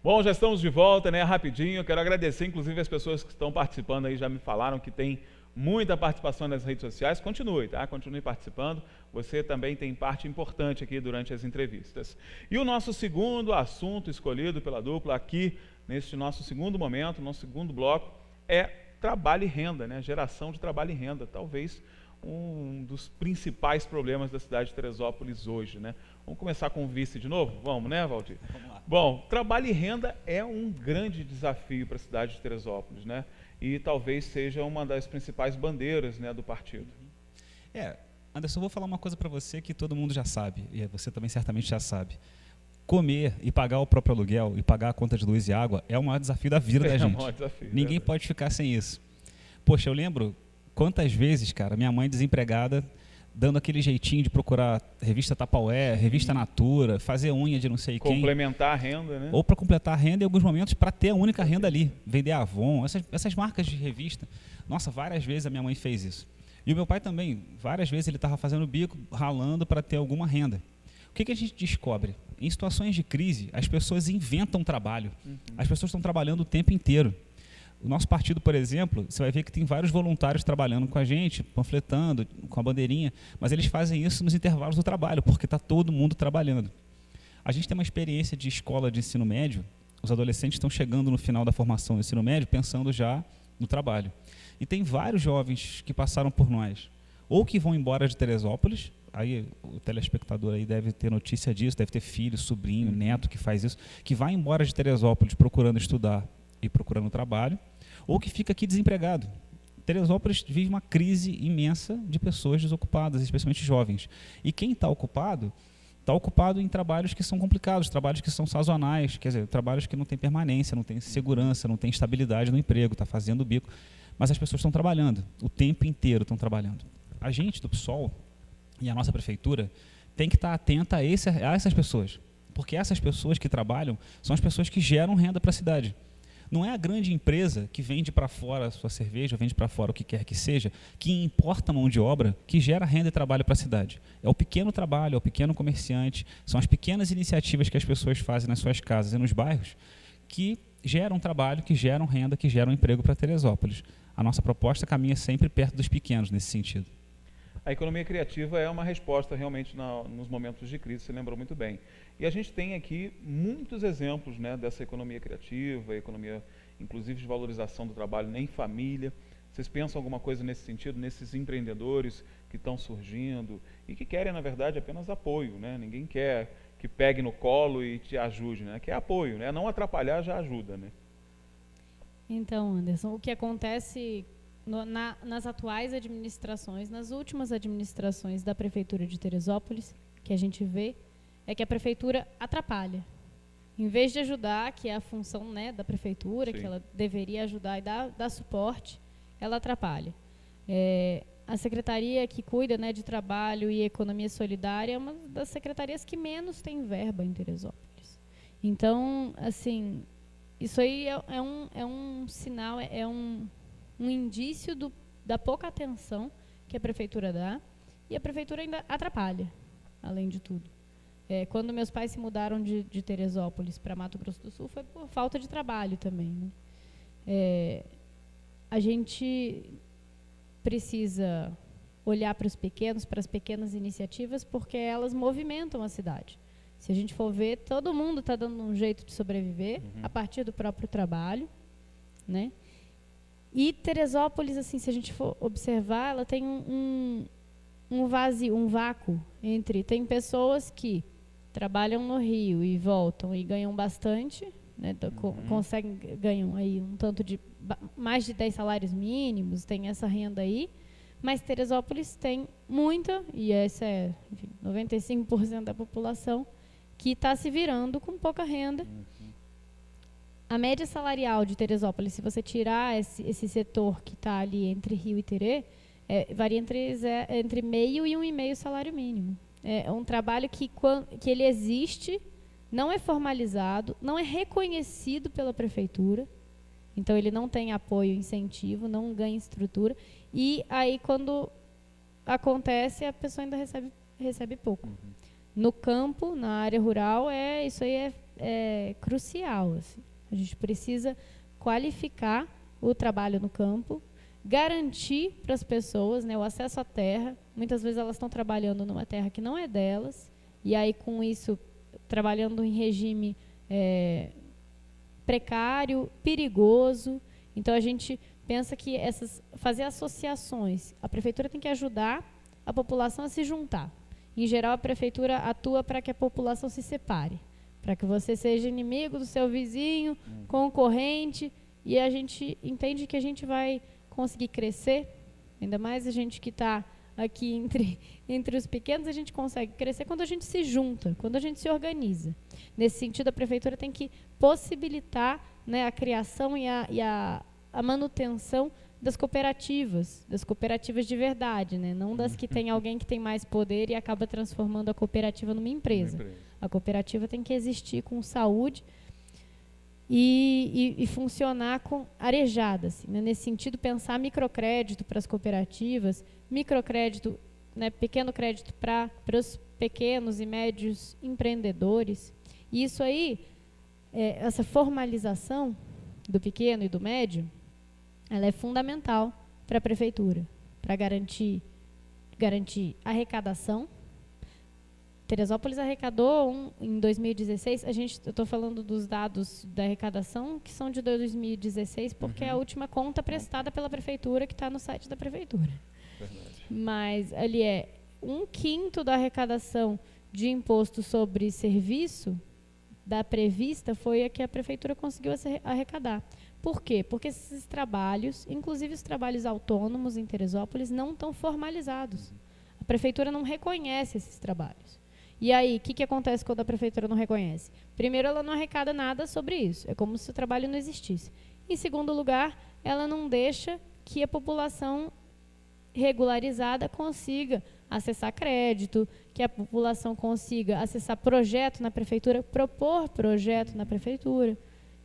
Bom, já estamos de volta, né? Rapidinho. Eu quero agradecer, inclusive, as pessoas que estão participando aí, já me falaram que tem muita participação nas redes sociais. Continue, tá? Continue participando. Você também tem parte importante aqui durante as entrevistas. E o nosso segundo assunto escolhido pela dupla aqui, neste nosso segundo momento, nosso segundo bloco, é trabalho e renda, né? Geração de trabalho e renda. Talvez um dos principais problemas da cidade de Teresópolis hoje, né? Vamos começar com o vice de novo? Vamos, né, Valdir? Vamos lá. Bom, trabalho e renda é um grande desafio para a cidade de Teresópolis, né? E talvez seja uma das principais bandeiras, né, do partido. Anderson, eu vou falar uma coisa para você que todo mundo já sabe, e você também certamente já sabe. Comer e pagar o próprio aluguel e pagar a conta de luz e água é o maior desafio da vida da gente. É um maior desafio. Ninguém pode ficar sem isso. Poxa, eu lembro quantas vezes, cara, minha mãe desempregada, dando aquele jeitinho de procurar revista Tupperware, revista Natura, fazer unha de não sei quem. Complementar a renda, né? Ou para completar a renda em alguns momentos para ter a única renda ali. Vender Avon, essas marcas de revista. Nossa, várias vezes a minha mãe fez isso. E o meu pai também, várias vezes ele estava fazendo bico, ralando para ter alguma renda. O que a gente descobre? Em situações de crise, as pessoas inventam trabalho. As pessoas estão trabalhando o tempo inteiro. O nosso partido, por exemplo, você vai ver que tem vários voluntários trabalhando com a gente, panfletando, com a bandeirinha, mas eles fazem isso nos intervalos do trabalho, porque está todo mundo trabalhando. A gente tem uma experiência de escola de ensino médio, os adolescentes estão chegando no final da formação do ensino médio, pensando já no trabalho. E tem vários jovens que passaram por nós, ou que vão embora de Teresópolis, aí o telespectador aí deve ter notícia disso, deve ter filho, sobrinho, neto que faz isso, que vai embora de Teresópolis procurando estudar e procurando trabalho, ou que fica aqui desempregado. Teresópolis vive uma crise imensa de pessoas desocupadas, especialmente jovens. E quem está ocupado em trabalhos que são complicados, trabalhos que são sazonais, quer dizer, trabalhos que não têm permanência, não têm segurança, não têm estabilidade no emprego, está fazendo bico. Mas as pessoas estão trabalhando, o tempo inteiro estão trabalhando. A gente do PSOL e a nossa prefeitura tem que estar atenta a essas pessoas, porque essas pessoas que trabalham são as pessoas que geram renda para a cidade. Não é a grande empresa que vende para fora a sua cerveja, vende para fora o que quer que seja, que importa mão de obra, que gera renda e trabalho para a cidade. É o pequeno trabalho, é o pequeno comerciante, são as pequenas iniciativas que as pessoas fazem nas suas casas e nos bairros que geram trabalho, que geram renda, que geram emprego para Teresópolis. A nossa proposta caminha sempre perto dos pequenos nesse sentido. A economia criativa é uma resposta realmente nos momentos de crise, você lembrou muito bem. E a gente tem aqui muitos exemplos, né, dessa economia criativa, economia inclusive de valorização do trabalho em família. Vocês pensam alguma coisa nesse sentido, nesses empreendedores que estão surgindo e que querem, na verdade, apenas apoio, né? Ninguém quer que pegue no colo e te ajude, né? Quer apoio, né? Não atrapalhar já ajuda, né? Então, Anderson, o que acontece nas atuais administrações, nas últimas administrações da Prefeitura de Teresópolis, que a gente vê, é que a Prefeitura atrapalha. Em vez de ajudar, que é a função, né, da Prefeitura, que ela deveria ajudar e dar suporte, ela atrapalha. A secretaria que cuida, né, de trabalho e economia solidária é uma das secretarias que menos tem verba em Teresópolis. Então, assim, isso aí é um sinal, um indício da pouca atenção que a Prefeitura dá, e a Prefeitura ainda atrapalha, além de tudo. Quando meus pais se mudaram de Teresópolis para Mato Grosso do Sul, foi por falta de trabalho também, né? A gente precisa olhar para os pequenos, para as pequenas iniciativas, porque elas movimentam a cidade. Se a gente for ver, todo mundo está dando um jeito de sobreviver a partir do próprio trabalho, né? E Teresópolis, assim, se a gente for observar, ela tem um vazio, um vácuo entre... Tem pessoas que trabalham no Rio e voltam e ganham bastante, né, ganham aí um tanto de mais de 10 salários mínimos, tem essa renda aí, mas Teresópolis tem muita, e essa é, enfim, 95% da população, que está se virando com pouca renda. A média salarial de Teresópolis, se você tirar esse setor que está ali entre Rio e Terê, varia entre meio e 1,5 salário mínimo. É um trabalho que ele existe, não é formalizado, não é reconhecido pela prefeitura, então ele não tem apoio, incentivo, não ganha estrutura. E aí, quando acontece, a pessoa ainda recebe pouco. No campo, na área rural, isso aí é crucial. Assim. A gente precisa qualificar o trabalho no campo, garantir para as pessoas, né, o acesso à terra. Muitas vezes elas estão trabalhando numa terra que não é delas, e aí com isso, trabalhando em regime precário, perigoso. Então a gente pensa que fazer associações, a prefeitura tem que ajudar a população a se juntar. Em geral, a prefeitura atua para que a população se separe, para que você seja inimigo do seu vizinho, concorrente, e a gente entende que a gente vai conseguir crescer, ainda mais a gente que está aqui entre os pequenos, a gente consegue crescer quando a gente se junta, quando a gente se organiza. Nesse sentido, a prefeitura tem que possibilitar, né, a criação e a manutenção das cooperativas de verdade, né? Não das que tem alguém que tem mais poder e acaba transformando a cooperativa numa empresa. A cooperativa tem que existir com saúde e funcionar com arejada. Assim, né? Nesse sentido, pensar microcrédito para as cooperativas, microcrédito, né, pequeno crédito para os pequenos e médios empreendedores. E isso aí, essa formalização do pequeno e do médio, ela é fundamental para a prefeitura, para garantir arrecadação. Teresópolis arrecadou em 2016, eu estou falando dos dados da arrecadação, que são de 2016, porque é a última conta prestada pela prefeitura, que está no site da prefeitura. Verdade. Mas ali 1/5 da arrecadação de imposto sobre serviço da prevista foi a que a prefeitura conseguiu arrecadar. Por quê? Porque esses trabalhos, inclusive os trabalhos autônomos em Teresópolis, não estão formalizados. A prefeitura não reconhece esses trabalhos. E aí, o que acontece quando a prefeitura não reconhece? Primeiro, ela não arrecada nada sobre isso. É como se o trabalho não existisse. Em segundo lugar, ela não deixa que a população regularizada consiga acessar crédito, que a população consiga acessar projeto na prefeitura, propor projeto na prefeitura.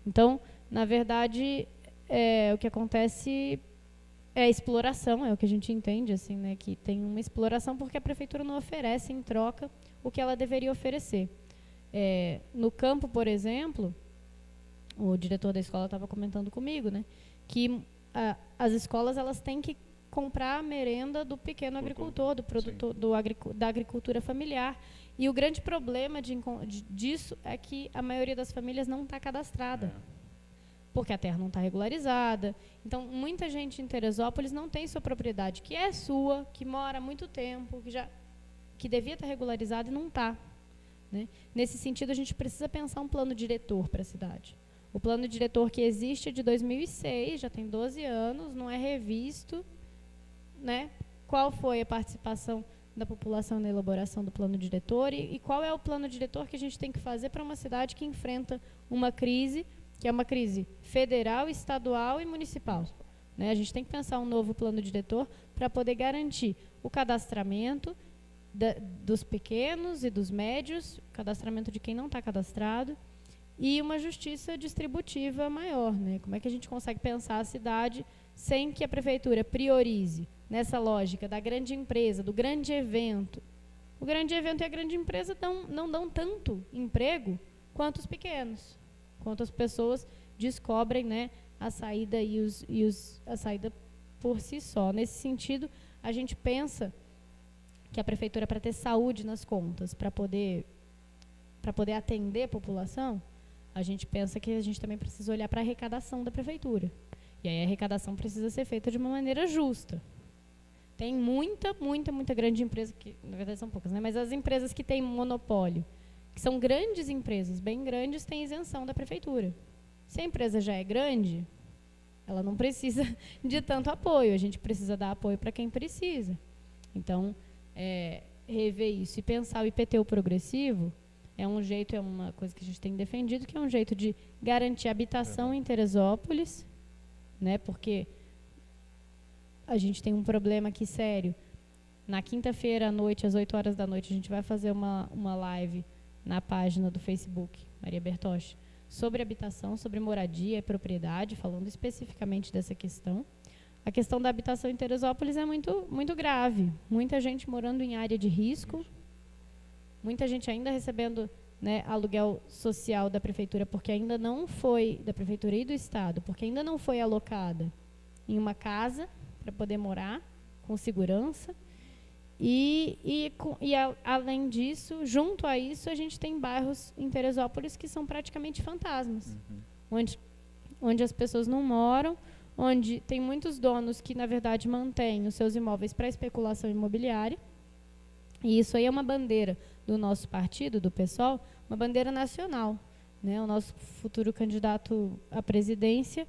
Então, na verdade, o que acontece é a exploração, é o que a gente entende, assim, né, que tem uma exploração porque a prefeitura não oferece em troca o que ela deveria oferecer. No campo, por exemplo, o diretor da escola estava comentando comigo, né, que as escolas elas têm que comprar a merenda do pequeno agricultor, do produtor, da agricultura familiar. E o grande problema disso é que a maioria das famílias não está cadastrada. Porque a terra não está regularizada. Então, muita gente em Teresópolis não tem sua propriedade, que é sua, que mora há muito tempo, que devia estar regularizada e não está. Né? Nesse sentido, a gente precisa pensar um plano diretor para a cidade. O plano diretor que existe é de 2006, já tem 12 anos, não é revisto. Né? Qual foi a participação da população na elaboração do plano diretor e qual é o plano diretor que a gente tem que fazer para uma cidade que enfrenta uma crise, que é uma crise federal, estadual e municipal. Né? A gente tem que pensar um novo plano diretor para poder garantir o cadastramento dos pequenos e dos médios, cadastramento de quem não está cadastrado, e uma justiça distributiva maior. Né? Como é que a gente consegue pensar a cidade sem que a prefeitura priorize nessa lógica da grande empresa, do grande evento? O grande evento e a grande empresa não dão tanto emprego quanto os pequenos, quanto as pessoas descobrem, né, a saída a saída por si só. Nesse sentido, a gente pensa que a prefeitura, para ter saúde nas contas, para poder atender a população, a gente pensa que a gente também precisa olhar para a arrecadação da prefeitura. E aí a arrecadação precisa ser feita de uma maneira justa. Tem muita grande empresa, que na verdade são poucas, né? Mas as empresas que têm monopólio, que são grandes empresas, bem grandes, têm isenção da prefeitura. Se a empresa já é grande, ela não precisa de tanto apoio, a gente precisa dar apoio para quem precisa. Então, rever isso e pensar o IPTU progressivo é uma coisa que a gente tem defendido, que é um jeito de garantir habitação em Teresópolis, né? Porque a gente tem um problema aqui sério. Na quinta-feira à noite, às 8 horas da noite, a gente vai fazer uma live na página do Facebook, Maria Bertoche, sobre habitação, sobre moradia e propriedade, falando especificamente dessa questão. a questão da habitação em Teresópolis é muito grave. Muita gente morando em área de risco, muita gente ainda recebendo, né, aluguel social da prefeitura, porque ainda não foi, da prefeitura e do estado, porque ainda não foi alocada em uma casa para poder morar com segurança. Além disso, junto a isso, a gente tem bairros em Teresópolis que são praticamente fantasmas, onde as pessoas não moram, onde tem muitos donos que, na verdade, mantêm os seus imóveis para especulação imobiliária. E isso aí é uma bandeira do nosso partido, do PSOL, uma bandeira nacional, né? O nosso futuro candidato à presidência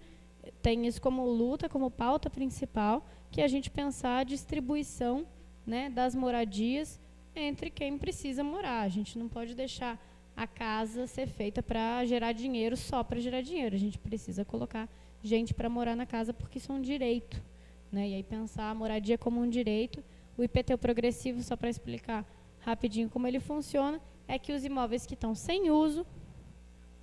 tem isso como luta, como pauta principal, que é a gente pensar a distribuição, né, das moradias entre quem precisa morar. A gente não pode deixar a casa ser feita para gerar dinheiro, só para gerar dinheiro. A gente precisa colocar gente para morar na casa, porque isso é um direito, né? E aí pensar a moradia como um direito. O IPTU progressivo, só para explicar rapidinho como ele funciona, é que os imóveis que estão sem uso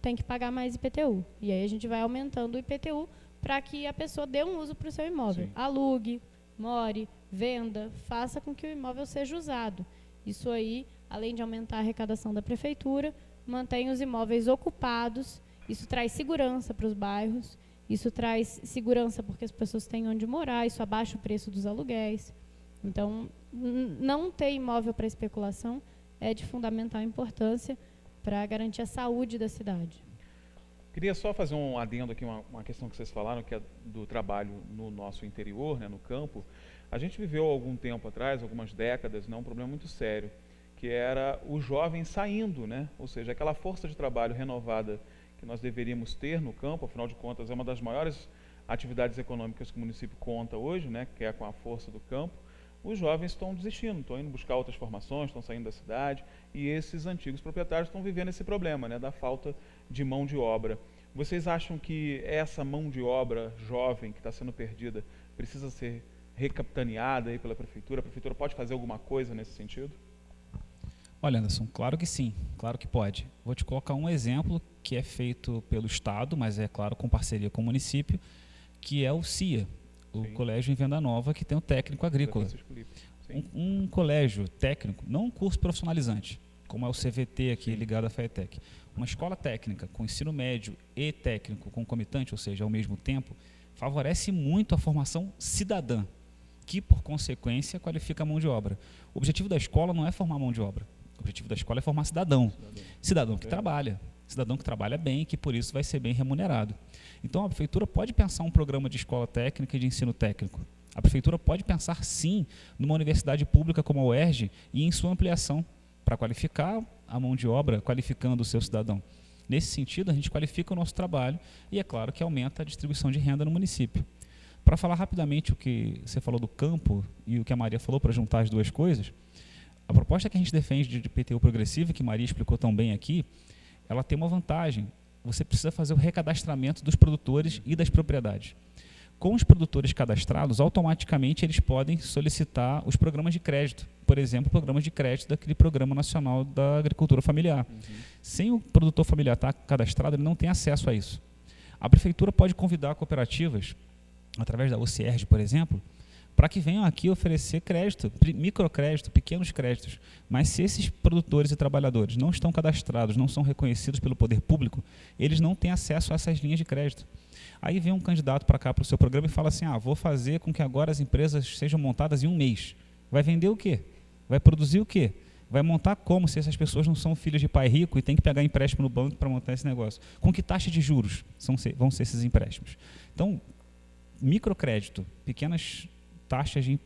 tem que pagar mais IPTU. E aí a gente vai aumentando o IPTU para que a pessoa dê um uso para o seu imóvel. Sim. Alugue, more, venda, faça com que o imóvel seja usado. Isso aí, além de aumentar a arrecadação da prefeitura, mantém os imóveis ocupados. Isso traz segurança para os bairros, isso traz segurança porque as pessoas têm onde morar, isso abaixa o preço dos aluguéis. Então, não ter imóvel para especulação é de fundamental importância para garantir a saúde da cidade. Queria só fazer um adendo aqui, uma questão que vocês falaram, que é do trabalho no nosso interior, né, no campo. A gente viveu algum tempo atrás, algumas décadas, um problema muito sério, que era o jovem saindo, né? Ou seja, aquela força de trabalho renovada que nós deveríamos ter no campo, afinal de contas é uma das maiores atividades econômicas que o município conta hoje, né, que é com a força do campo. Os jovens estão desistindo, estão indo buscar outras formações, estão saindo da cidade, e esses antigos proprietários estão vivendo esse problema, né, da falta de mão de obra. Vocês acham que essa mão de obra jovem que está sendo perdida precisa ser recapitaneada aí pela prefeitura? A prefeitura pode fazer alguma coisa nesse sentido? Olha, Anderson, claro que sim, claro que pode. Vou te colocar um exemplo que é feito pelo Estado, mas é claro com parceria com o município, que é o CIA, o colégio em Venda Nova, que tem um técnico agrícola. Um colégio técnico, não um curso profissionalizante, como é o CVT aqui ligado à FAETEC. Uma escola técnica com ensino médio e técnico concomitante, ou seja, ao mesmo tempo, favorece muito a formação cidadã, que, por consequência, qualifica a mão de obra. O objetivo da escola não é formar mão de obra. O objetivo da escola é formar cidadão. Cidadão que trabalha. Cidadão que trabalha bem e que, por isso, vai ser bem remunerado. Então, a prefeitura pode pensar um programa de escola técnica e de ensino técnico. A prefeitura pode pensar, sim, numa universidade pública como a UERJ e em sua ampliação, para qualificar a mão de obra, qualificando o seu cidadão. Nesse sentido, a gente qualifica o nosso trabalho e, é claro, que aumenta a distribuição de renda no município. Para falar rapidamente o que você falou do campo e o que a Maria falou, para juntar as duas coisas, a proposta que a gente defende de IPTU progressivo, que Maria explicou tão bem aqui, ela tem uma vantagem. Você precisa fazer o recadastramento dos produtores e das propriedades. Com os produtores cadastrados, automaticamente eles podem solicitar os programas de crédito. Por exemplo, programas de crédito daquele Programa Nacional da Agricultura Familiar. Sem o produtor familiar estar cadastrado, ele não tem acesso a isso. A prefeitura pode convidar cooperativas, através da OCERJ, por exemplo, para que venham aqui oferecer crédito, microcrédito, pequenos créditos. Mas se esses produtores e trabalhadores não estão cadastrados, não são reconhecidos pelo poder público, eles não têm acesso a essas linhas de crédito. Aí vem um candidato para cá, para o seu programa, e fala assim, vou fazer com que agora as empresas sejam montadas em um mês. Vai vender o quê? Vai produzir o quê? Vai montar como, se essas pessoas não são filhos de pai rico e tem que pegar empréstimo no banco para montar esse negócio? Com que taxa de juros vão ser esses empréstimos? Então, microcrédito,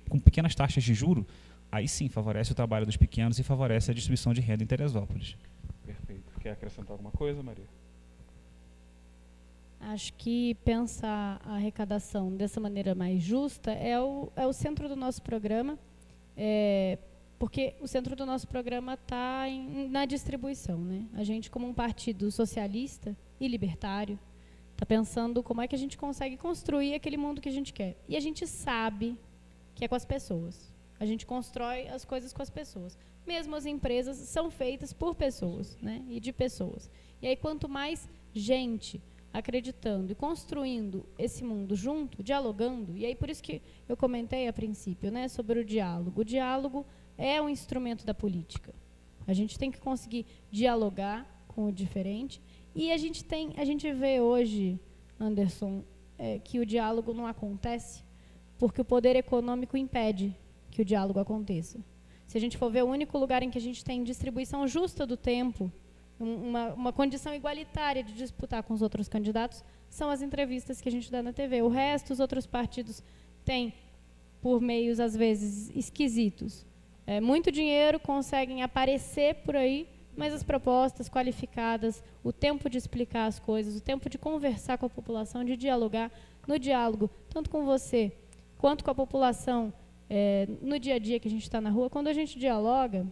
com pequenas taxas de juro, aí sim favorece o trabalho dos pequenos e favorece a distribuição de renda em Teresópolis. Perfeito. Quer acrescentar alguma coisa, Maria? Acho que pensar a arrecadação dessa maneira mais justa é o centro do nosso programa, porque o centro do nosso programa está na distribuição, né? A gente, como um partido socialista e libertário, está pensando como é que a gente consegue construir aquele mundo que a gente quer. E a gente sabe que é com as pessoas. A gente constrói as coisas com as pessoas. Mesmo as empresas são feitas por pessoas, né? E de pessoas. E aí, quanto mais gente acreditando e construindo esse mundo junto, dialogando, e aí por isso que eu comentei a princípio, né, sobre o diálogo. O diálogo é um instrumento da política. A gente tem que conseguir dialogar com o diferente, e a gente vê hoje, Anderson, que o diálogo não acontece porque o poder econômico impede que o diálogo aconteça. Se a gente for ver, o único lugar em que a gente tem distribuição justa do tempo, uma condição igualitária de disputar com os outros candidatos, são as entrevistas que a gente dá na TV. O resto, os outros partidos têm, por meios, às vezes, esquisitos. Muito dinheiro, conseguem aparecer por aí, mas as propostas qualificadas, o tempo de explicar as coisas, o tempo de conversar com a população, de dialogar, no diálogo, tanto com você quanto com a população, no dia a dia que a gente está na rua, quando a gente dialoga,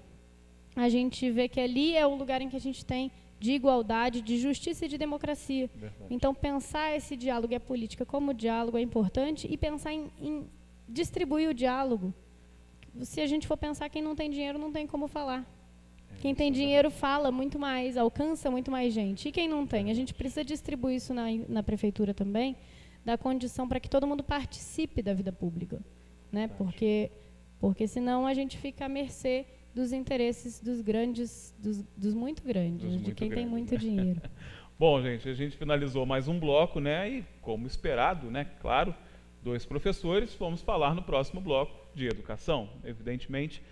a gente vê que ali é o lugar em que a gente tem de igualdade, de justiça e de democracia. Verdade. Então, pensar esse diálogo e a política como diálogo é importante, e pensar em distribuir o diálogo. Se a gente for pensar, quem não tem dinheiro não tem como falar. Quem tem dinheiro fala muito mais, alcança muito mais gente. E quem não tem? A gente precisa distribuir isso na prefeitura também, dar condição para que todo mundo participe da vida pública, né? Porque senão a gente fica à mercê dos interesses dos grandes, dos muito grandes, de quem tem muito dinheiro. Bom, gente, a gente finalizou mais um bloco, né? E como esperado, né? Claro, 2 professores, vamos falar no próximo bloco de educação. Evidentemente,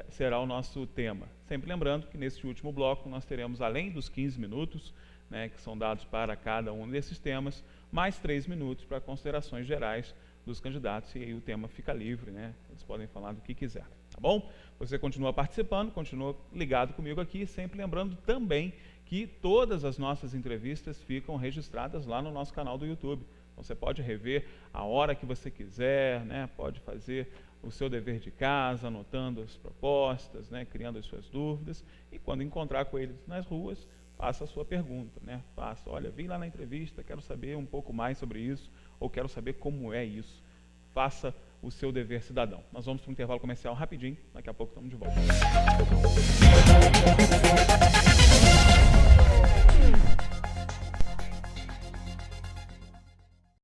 será o nosso tema. Sempre lembrando que nesse último bloco nós teremos, além dos 15 minutos, né, que são dados para cada um desses temas, mais 3 minutos para considerações gerais dos candidatos, e aí o tema fica livre, né? Eles podem falar do que quiser, tá bom? Você continua participando, continua ligado comigo aqui, sempre lembrando também que todas as nossas entrevistas ficam registradas lá no nosso canal do YouTube. Então, você pode rever a hora que você quiser, né? Pode fazer o seu dever de casa, anotando as propostas, né? Criando as suas dúvidas, e quando encontrar com eles nas ruas, faça a sua pergunta, né? Faça, olha, vim lá na entrevista, quero saber um pouco mais sobre isso, ou quero saber como é isso. Faça o seu dever cidadão. Nós vamos para um intervalo comercial rapidinho, daqui a pouco estamos de volta.